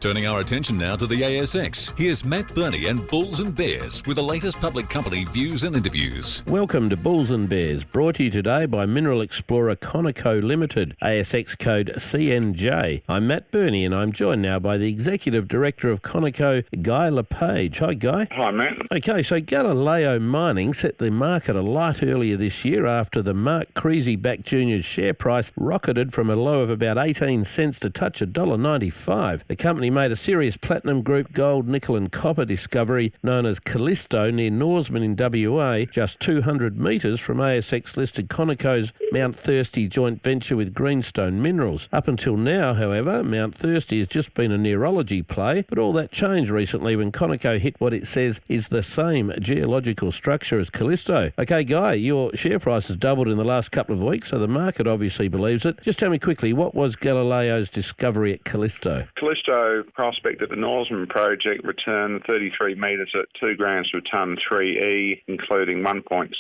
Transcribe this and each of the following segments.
Turning our attention now to the ASX, here's Matt Birney and Bulls and Bears with the latest public company views and interviews. Welcome to Bulls and Bears, brought to you today by mineral explorer Conico Ltd, ASX code CNJ. I'm Matt Birney and I'm joined now by the Executive Director of Conico, Guy LePage. Hi, Guy. Hi, Matt. Okay, so Galileo Mining set the market alight earlier this year after the Mark Creasy-backed junior's share price rocketed from a low of about 18 cents to touch $1.95. The company made a serious platinum group gold, nickel and copper discovery known as Callisto near Norseman in WA, just 200 metres from ASX-listed Conico's Mount Thirsty joint venture with Greenstone Minerals. Up until now, however, Mount Thirsty has just been a nearology play, but all that changed recently when Conico hit what it says is the same geological structure as Callisto. Okay, Guy, your share price has doubled in the last couple of weeks, so the market obviously believes it. Just tell me quickly, what was Galileo's discovery at Callisto? Callisto prospect at the Norseman project returned 33 metres at 2 grams per tonne 3E, including 1.6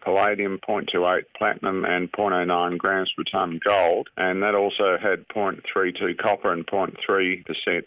palladium, 0.28 platinum and 0.09 grams per tonne gold, and that also had 0.32 copper and 0.3%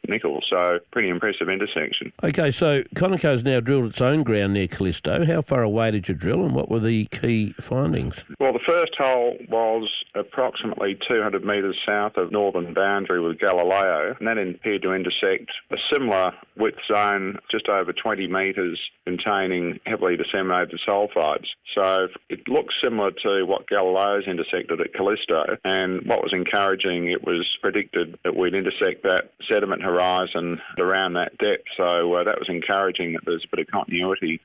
nickel, so pretty impressive intersection. Okay, so Conico's now drilled its own ground near Callisto. How far away did you drill and what were the key findings? Well, the first hole was approximately 200 metres south of northern boundary with Galileo, and that appeared to intersect a similar width zone just over 20 metres containing heavily disseminated sulfides. So it looks similar to what Galileo's intersected at Callisto, and what was encouraging, it was predicted that we'd intersect that sediment horizon around that depth, so that was encouraging that there's a bit of continuity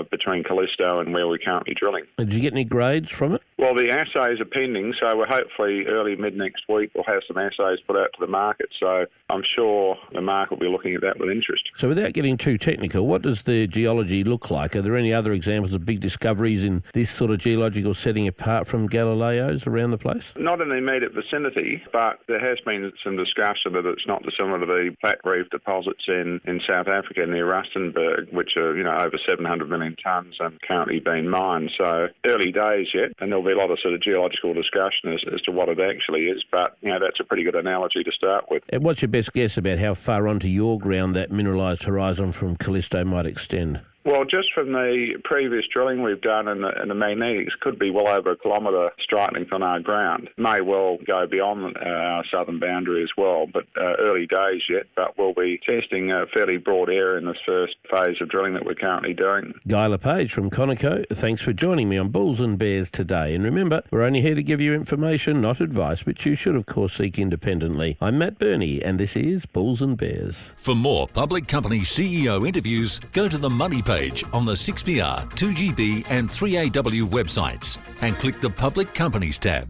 between Callisto and where we're currently drilling. Did you get any grades from it? Well, the assays are pending, so we're hopefully early mid-next week we'll have some assays put out to the market, so I'm sure the market will be looking at that with interest. So without getting too technical, what does the geology look like? Are there any other examples of big discoveries in this sort of geological setting apart from Galileo's around the place? Not in the immediate vicinity, but there has been some discussion that it's not dissimilar to the flat reef deposits in South Africa near Rustenburg, which are over 700 million tonnes and currently being mined. So early days yet, and there'll be a lot of sort of geological discussion as to what it actually is, but that's a pretty good analogy to start with. And what's your best guess about how far onto your ground that mineralised horizon from Callisto might extend? Well, just from the previous drilling we've done in the magnetics, could be well over a kilometre strike length on our ground. May well go beyond our southern boundary as well, but early days yet. But we'll be testing a fairly broad area in this first phase of drilling that we're currently doing. Guy LePage from Conico, thanks for joining me on Bulls and Bears today. And remember, we're only here to give you information, not advice, which you should, of course, seek independently. I'm Matt Birney, and this is Bulls and Bears. For more public company CEO interviews, go to the Money page on the 6PR, 2GB and 3AW websites and click the Public Companies tab.